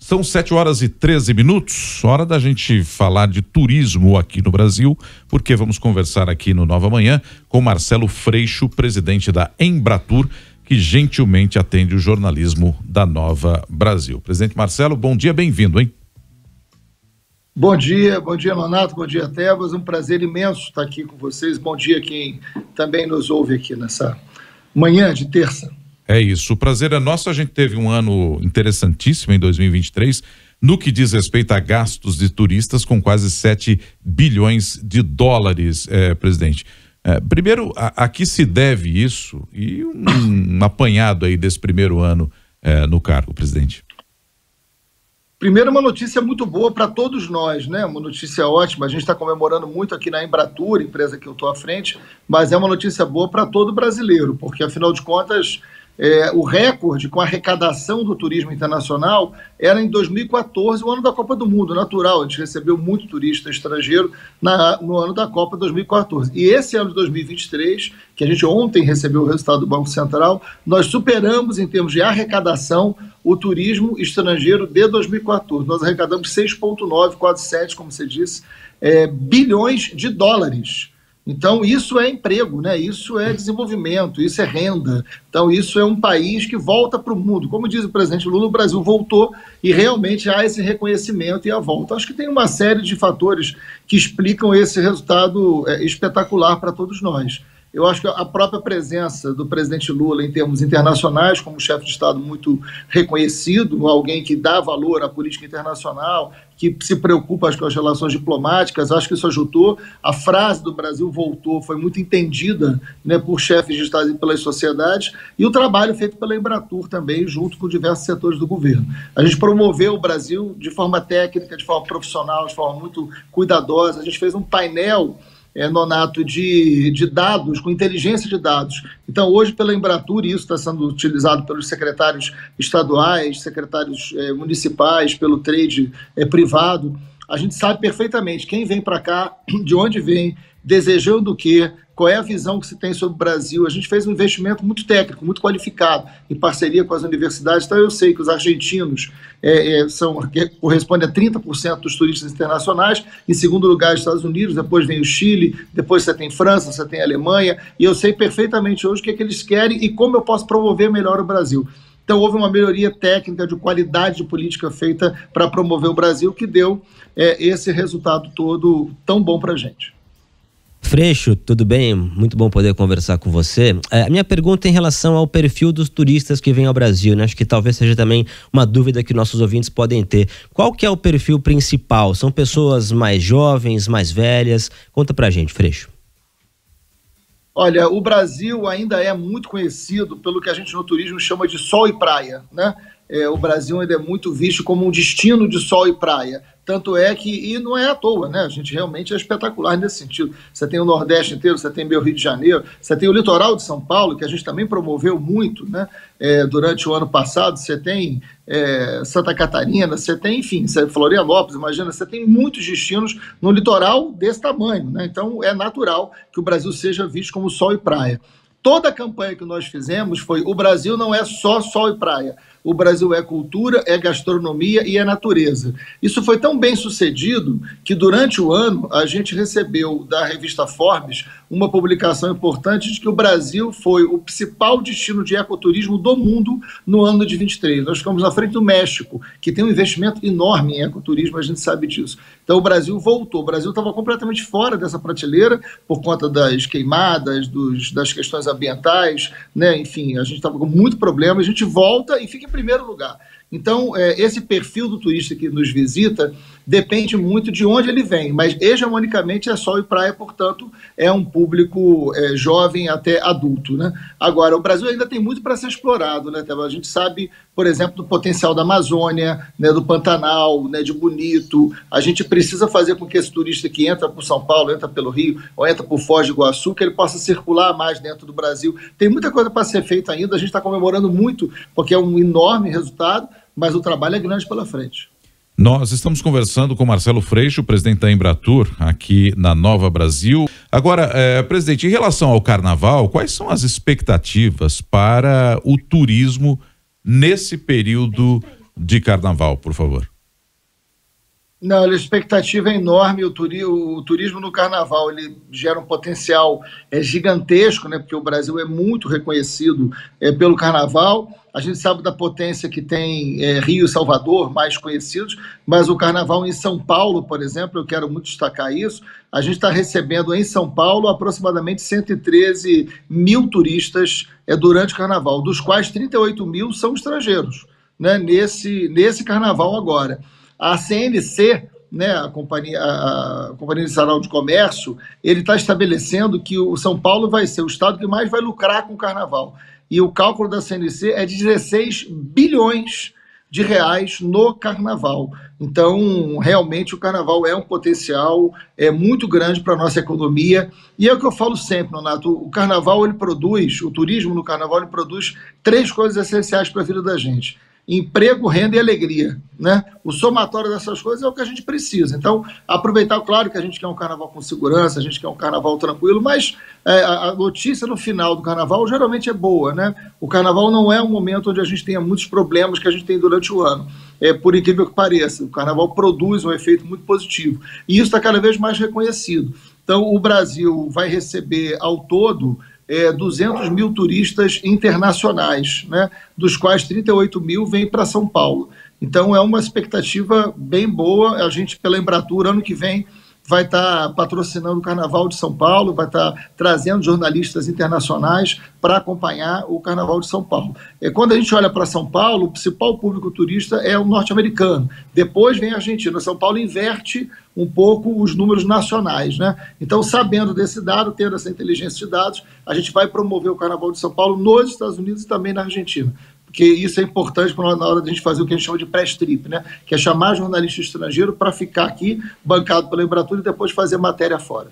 São 7h13, hora da gente falar de turismo aqui no Brasil, porque vamos conversar aqui no Nova Manhã com Marcelo Freixo, presidente da Embratur, que gentilmente atende o jornalismo da Nova Brasil. Presidente Marcelo, bom dia, bem-vindo, hein? Bom dia, Nonato, bom dia, Tebas, um prazer imenso estar aqui com vocês, bom dia quem também nos ouve aqui nessa manhã de terça. É isso, o prazer é nosso. A gente teve um ano interessantíssimo em 2023, no que diz respeito a gastos de turistas, com quase 7 bilhões de dólares, presidente. Primeiro, a que se deve isso e um apanhado aí desse primeiro ano no cargo, presidente? Primeiro, uma notícia muito boa para todos nós, né? Uma notícia ótima. A gente está comemorando muito aqui na Embratur, empresa que eu estou à frente, mas é uma notícia boa para todo brasileiro, porque afinal de contas o recorde com a arrecadação do turismo internacional era em 2014, o ano da Copa do Mundo, natural. A gente recebeu muito turista estrangeiro no ano da Copa 2014. E esse ano de 2023, que a gente ontem recebeu o resultado do Banco Central, nós superamos em termos de arrecadação o turismo estrangeiro de 2014. Nós arrecadamos 6,9, quase 7, como você disse, bilhões de dólares. Então, isso é emprego, né? Isso é desenvolvimento, isso é renda. Então, isso é um país que volta para o mundo. Como diz o presidente Lula, o Brasil voltou e realmente há esse reconhecimento e a volta. Acho que tem uma série de fatores que explicam esse resultado espetacular para todos nós. Eu acho que a própria presença do presidente Lula em termos internacionais, como chefe de Estado muito reconhecido, alguém que dá valor à política internacional, que se preocupa com as relações diplomáticas, acho que isso ajudou. A frase do Brasil voltou foi muito entendida, né, por chefes de Estado e pelas sociedades, e o trabalho feito pela Embratur também, junto com diversos setores do governo. A gente promoveu o Brasil de forma técnica, de forma profissional, de forma muito cuidadosa. A gente fez um painel Nonato, de dados, com inteligência de dados. Então, hoje, pela Embratur, isso está sendo utilizado pelos secretários estaduais, secretários municipais, pelo trade privado. A gente sabe perfeitamente quem vem para cá, de onde vem, desejando o quê, qual é a visão que se tem sobre o Brasil. A gente fez um investimento muito técnico, muito qualificado, em parceria com as universidades. Então, eu sei que os argentinos correspondem a 30% dos turistas internacionais, em segundo lugar, os Estados Unidos, depois vem o Chile, depois você tem França, você tem Alemanha, e eu sei perfeitamente hoje o que é que eles querem e como eu posso promover melhor o Brasil. Então, houve uma melhoria técnica de qualidade de política feita para promover o Brasil, que deu esse resultado todo tão bom para a gente. Freixo, tudo bem? Muito bom poder conversar com você. A minha pergunta é em relação ao perfil dos turistas que vêm ao Brasil, né? Acho que talvez seja também uma dúvida que nossos ouvintes podem ter. Qual que é o perfil principal? São pessoas mais jovens, mais velhas? Conta pra gente, Freixo. Olha, o Brasil ainda é muito conhecido pelo que a gente no turismo chama de sol e praia, né? O Brasil ainda é muito visto como um destino de sol e praia. Tanto é que, e não é à toa, né? A gente realmente é espetacular nesse sentido. Você tem o Nordeste inteiro, você tem o Rio de Janeiro, você tem o litoral de São Paulo, que a gente também promoveu muito, né? Durante o ano passado, você tem Santa Catarina, você tem, enfim, Florianópolis, imagina, você tem muitos destinos no litoral desse tamanho, né? Então, é natural que o Brasil seja visto como sol e praia. Toda a campanha que nós fizemos foi: o Brasil não é só sol e praia. O Brasil é cultura, é gastronomia e é natureza. Isso foi tão bem sucedido que durante o ano a gente recebeu da revista Forbes uma publicação importante de que o Brasil foi o principal destino de ecoturismo do mundo no ano de 23. Nós ficamos na frente do México, que tem um investimento enorme em ecoturismo, a gente sabe disso. Então o Brasil voltou. O Brasil estava completamente fora dessa prateleira por conta das queimadas, das questões ambientais, né? Enfim, a gente estava com muito problema, a gente volta e fica em primeiro lugar. Então, esse perfil do turista que nos visita depende muito de onde ele vem, mas hegemonicamente é sol e praia, portanto, é um público jovem até adulto, né? Agora, o Brasil ainda tem muito para ser explorado, né, Teba? A gente sabe, por exemplo, do potencial da Amazônia, né, do Pantanal, né, de Bonito. A gente precisa fazer com que esse turista que entra por São Paulo, entra pelo Rio, ou entra por Foz do Iguaçu, que ele possa circular mais dentro do Brasil. Tem muita coisa para ser feita ainda, a gente está comemorando muito, porque é um enorme resultado, mas o trabalho é grande pela frente. Nós estamos conversando com Marcelo Freixo, presidente da Embratur, aqui na Nova Brasil. Agora, presidente, em relação ao carnaval, quais são as expectativas para o turismo nesse período de carnaval, por favor? Não, a expectativa é enorme. O turismo no carnaval ele gera um potencial gigantesco, né? Porque o Brasil é muito reconhecido pelo carnaval. A gente sabe da potência que tem Rio e Salvador, mais conhecidos, mas o carnaval em São Paulo, por exemplo, eu quero muito destacar isso. A gente está recebendo em São Paulo aproximadamente 113 mil turistas durante o carnaval, dos quais 38 mil são estrangeiros, né? Nesse carnaval agora. A CNC, né, a Companhia Nacional de Comércio, ele está estabelecendo que o São Paulo vai ser o estado que mais vai lucrar com o carnaval. E o cálculo da CNC é de 16 bilhões de reais no carnaval. Então, realmente, o carnaval é um potencial muito grande para a nossa economia. E é o que eu falo sempre, Nonato, o carnaval, ele produz, o turismo no carnaval, ele produz 3 coisas essenciais para a vida da gente: emprego, renda e alegria, né? O somatório dessas coisas é o que a gente precisa. Então, aproveitar, claro que a gente quer um carnaval com segurança, a gente quer um carnaval tranquilo, mas a notícia no final do carnaval geralmente é boa, né? O carnaval não é um momento onde a gente tenha muitos problemas que a gente tem durante o ano. Por incrível que pareça, o carnaval produz um efeito muito positivo. E isso está cada vez mais reconhecido. Então, o Brasil vai receber, ao todo, 200 mil turistas internacionais, né, dos quais 38 mil vêm para São Paulo. Então é uma expectativa bem boa. A gente, pela Embratur, ano que vem, vai estar patrocinando o Carnaval de São Paulo, vai estar trazendo jornalistas internacionais para acompanhar o Carnaval de São Paulo. Quando a gente olha para São Paulo, o principal público turista é o norte-americano, depois vem a Argentina. São Paulo inverte um pouco os números nacionais, né? Então, sabendo desse dado, tendo essa inteligência de dados, a gente vai promover o Carnaval de São Paulo nos Estados Unidos e também na Argentina, porque isso é importante na hora de a gente fazer o que a gente chama de pré-strip, né? Que é chamar jornalista estrangeiro para ficar aqui, bancado pela Embratur, e depois fazer matéria fora.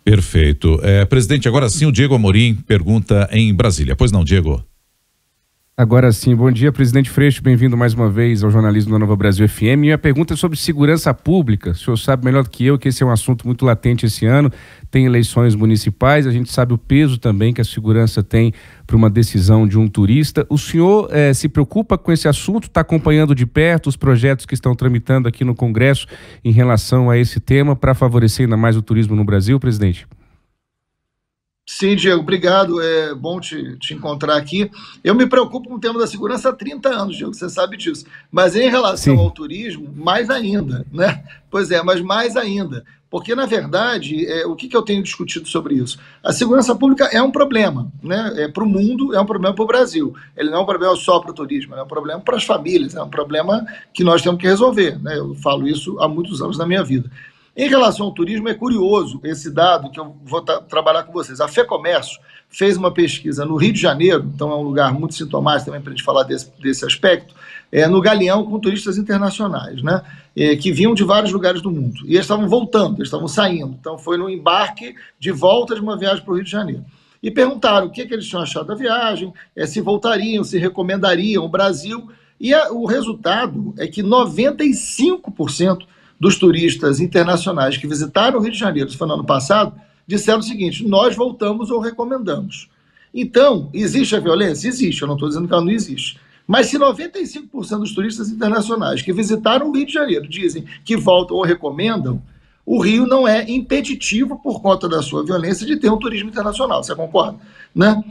Perfeito. Presidente, agora sim o Diego Amorim pergunta em Brasília. Pois não, Diego? Agora sim, bom dia, presidente Freixo, bem-vindo mais uma vez ao jornalismo da Nova Brasil FM. Minha pergunta é sobre segurança pública. O senhor sabe melhor do que eu que esse é um assunto muito latente esse ano, tem eleições municipais, a gente sabe o peso também que a segurança tem para uma decisão de um turista. O senhor se preocupa com esse assunto, está acompanhando de perto os projetos que estão tramitando aqui no Congresso em relação a esse tema para favorecer ainda mais o turismo no Brasil, presidente? Sim, Diego, obrigado, é bom te encontrar aqui. Eu me preocupo com o tema da segurança há 30 anos, Diego, você sabe disso. Mas em relação ao turismo, mais ainda, né? Pois é, mas mais ainda. Porque, na verdade, o que eu tenho discutido sobre isso? A segurança pública é um problema, né? Para o mundo, é um problema para o Brasil. Ele não é um problema só para o turismo, é um problema para as famílias, é um problema que nós temos que resolver, né? Eu falo isso há muitos anos na minha vida. Em relação ao turismo, é curioso esse dado que eu vou trabalhar com vocês. A FEComércio fez uma pesquisa no Rio de Janeiro, então é um lugar muito sintomático também para a gente falar desse aspecto, no Galeão, com turistas internacionais, né, que vinham de vários lugares do mundo. E eles estavam voltando, eles estavam saindo. Então foi no embarque de volta de uma viagem para o Rio de Janeiro. E perguntaram o que eles tinham achado da viagem, se voltariam, se recomendariam o Brasil. E o resultado é que 95% dos turistas internacionais que visitaram o Rio de Janeiro, isso foi no ano passado, disseram o seguinte: nós voltamos ou recomendamos. Então, existe a violência? Existe, eu não estou dizendo que ela não existe. Mas se 95% dos turistas internacionais que visitaram o Rio de Janeiro dizem que voltam ou recomendam, o Rio não é impeditivo, por conta da sua violência, de ter um turismo internacional, você concorda? Né?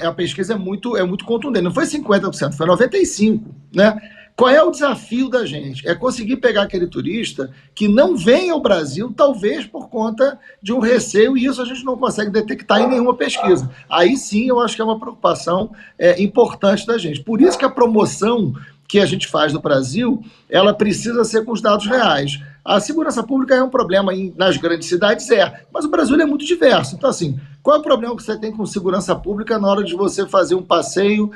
A pesquisa é muito contundente, não foi 50%, foi 95%, né? Qual é o desafio da gente? É conseguir pegar aquele turista que não vem ao Brasil, talvez por conta de um receio, e isso a gente não consegue detectar em nenhuma pesquisa. Aí sim eu acho que é uma preocupação importante da gente. Por isso que a promoção que a gente faz no Brasil, ela precisa ser com os dados reais. A segurança pública é um problema nas grandes cidades, mas o Brasil é muito diverso. Então, assim, qual é o problema que você tem com segurança pública na hora de você fazer um passeio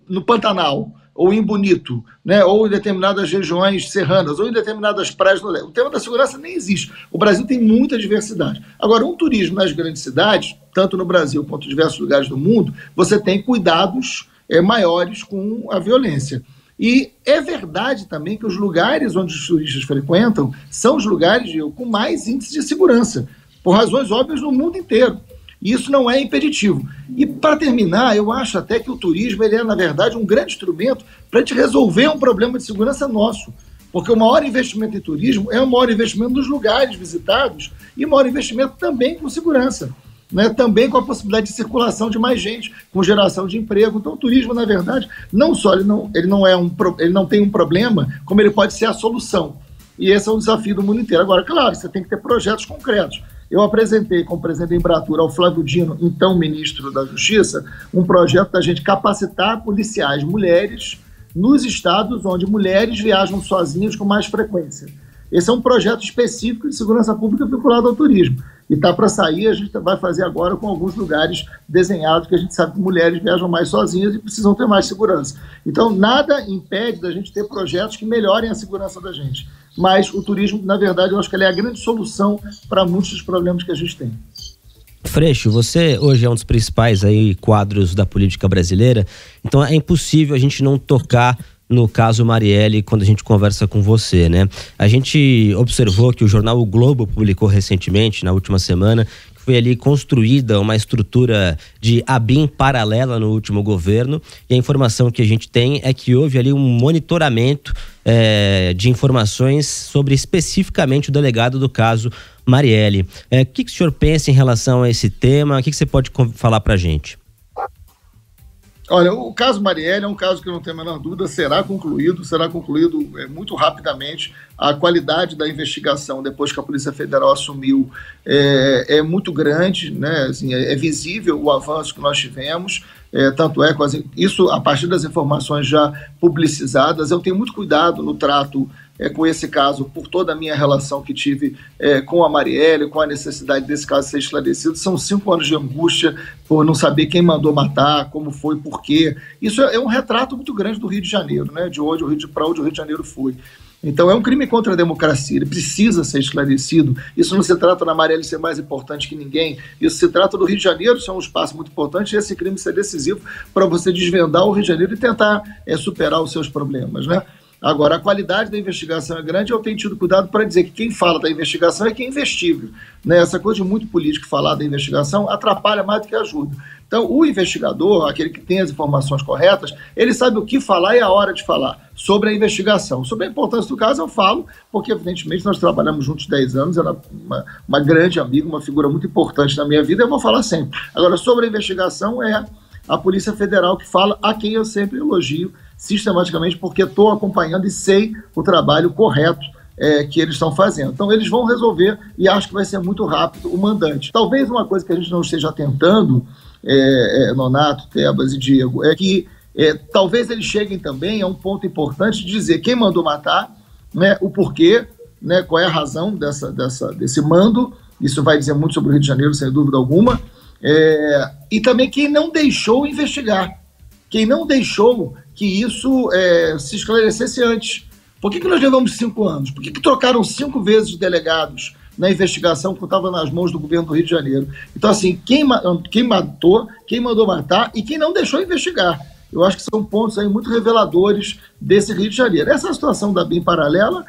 no Pantanal? Ou em Bonito, né? Ou em determinadas regiões serranas, ou em determinadas praias do leste. O tema da segurança nem existe. O Brasil tem muita diversidade. Agora, um turismo nas grandes cidades, tanto no Brasil quanto em diversos lugares do mundo, você tem cuidados maiores com a violência. E é verdade também que os lugares onde os turistas frequentam são os lugares com mais índice de segurança, por razões óbvias no mundo inteiro. E isso não é impeditivo. E, para terminar, eu acho até que o turismo ele é, na verdade, um grande instrumento para a gente resolver um problema de segurança nosso. Porque o maior investimento em turismo é o maior investimento nos lugares visitados e o maior investimento também com segurança, né? Também com a possibilidade de circulação de mais gente, com geração de emprego. Então, o turismo, na verdade, não só ele não tem um problema, como ele pode ser a solução. E esse é um desafio do mundo inteiro. Agora, claro, você tem que ter projetos concretos. Eu apresentei como presidente da Embratur ao Flávio Dino, então ministro da Justiça, um projeto da gente capacitar policiais mulheres nos estados onde mulheres viajam sozinhas com mais frequência. Esse é um projeto específico de segurança pública vinculado ao turismo. E está para sair, a gente vai fazer agora com alguns lugares desenhados, que a gente sabe que mulheres viajam mais sozinhas e precisam ter mais segurança. Então, nada impede da gente ter projetos que melhorem a segurança da gente. Mas o turismo, na verdade, eu acho que ele é a grande solução para muitos dos problemas que a gente tem. Freixo, você hoje é um dos principais aí quadros da política brasileira, então é impossível a gente não tocar no caso Marielle quando a gente conversa com você, né? A gente observou que o jornal O Globo publicou recentemente, na última semana, que foi ali construída uma estrutura de ABIN paralela no último governo, e a informação que a gente tem é que houve ali um monitoramento de informações sobre especificamente o delegado do caso Marielle. O que o senhor pensa em relação a esse tema? O que você pode falar para a gente? Olha, o caso Marielle é um caso que, não tem a menor dúvida, será concluído muito rapidamente. A qualidade da investigação, depois que a Polícia Federal assumiu, é muito grande, né? Assim, é visível o avanço que nós tivemos, tanto é isso a partir das informações já publicizadas. Eu tenho muito cuidado no trato com esse caso, por toda a minha relação que tive com a Marielle, com a necessidade desse caso ser esclarecido. São 5 anos de angústia por não saber quem mandou matar, como foi, por quê. Isso é um retrato muito grande do Rio de Janeiro, né? Para onde o Rio de Janeiro foi. Então, é um crime contra a democracia, ele precisa ser esclarecido. Isso não se trata da Marielle ser mais importante que ninguém, isso se trata do Rio de Janeiro, isso é um espaço muito importante, e esse crime ser decisivo para você desvendar o Rio de Janeiro e tentar superar os seus problemas, né? Agora, a qualidade da investigação é grande, eu tenho tido cuidado para dizer que quem fala da investigação é quem investiga, né? Essa coisa de muito político falar da investigação atrapalha mais do que ajuda. Então, o investigador, aquele que tem as informações corretas, ele sabe o que falar e a hora de falar sobre a investigação. Sobre a importância do caso eu falo, porque evidentemente nós trabalhamos juntos 10 anos, ela é uma grande amiga, uma figura muito importante na minha vida, eu vou falar sempre. Agora, sobre a investigação é a Polícia Federal que fala, a quem eu sempre elogio sistematicamente, porque estou acompanhando e sei o trabalho correto que eles estão fazendo. Então, eles vão resolver e acho que vai ser muito rápido o mandante. Talvez uma coisa que a gente não esteja tentando, Nonato, Tebas e Diego, é que talvez eles cheguem também a um ponto importante de dizer quem mandou matar, né, o porquê, né, qual é a razão desse mando. Isso vai dizer muito sobre o Rio de Janeiro, sem dúvida alguma, e também quem não deixou investigar, quem não deixou que isso se esclarecesse antes. Por que nós levamos 5 anos? Por que trocaram 5 vezes de delegados na investigação que estava nas mãos do governo do Rio de Janeiro? Então, assim, quem matou, quem mandou matar e quem não deixou investigar. Eu acho que são pontos aí muito reveladores desse Rio de Janeiro. Essa situação da BIM paralela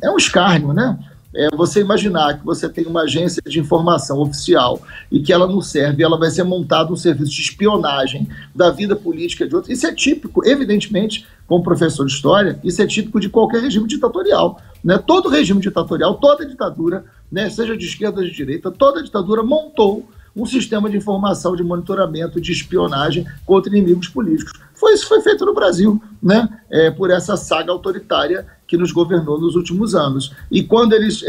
é um escárnio, né? Você imaginar que você tem uma agência de informação oficial e que ela não serve, ela vai ser montada um serviço de espionagem da vida política de outros. Isso é típico, evidentemente, como professor de história, isso é típico de qualquer regime ditatorial, né? Todo regime ditatorial, toda ditadura, né, seja de esquerda ou de direita, toda ditadura montou um sistema de informação, de monitoramento, de espionagem contra inimigos políticos. Isso foi feito no Brasil, né? Por essa saga autoritária que nos governou nos últimos anos. E quando eles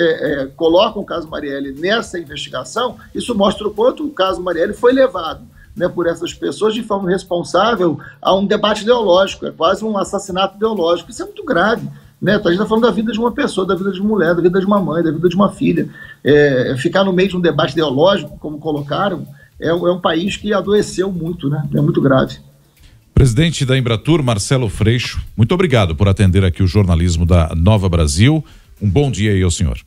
colocam o caso Marielle nessa investigação, isso mostra o quanto o caso Marielle foi levado, né, por essas pessoas de forma responsável a um debate ideológico, é quase um assassinato ideológico. Isso é muito grave, né? A gente está falando da vida de uma pessoa, da vida de uma mulher, da vida de uma mãe, da vida de uma filha. Ficar no meio de um debate ideológico, como colocaram, é um país que adoeceu muito, né? É muito grave. Presidente da Embratur, Marcelo Freixo, muito obrigado por atender aqui o jornalismo da Nova Brasil. Um bom dia aí ao senhor.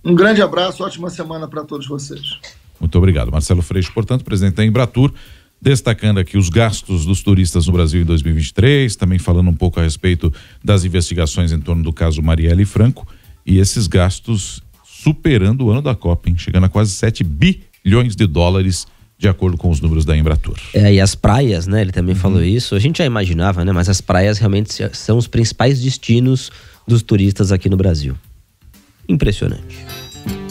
Um grande abraço, ótima semana para todos vocês. Muito obrigado. Marcelo Freixo, portanto, presidente da Embratur, destacando aqui os gastos dos turistas no Brasil em 2023, também falando um pouco a respeito das investigações em torno do caso Marielle Franco, e esses gastos superando o ano da Copa, hein? Chegando a quase 7 bilhões de dólares, de acordo com os números da Embratur. E as praias, né? Ele também falou isso. A gente já imaginava, né? Mas as praias realmente são os principais destinos dos turistas aqui no Brasil. Impressionante.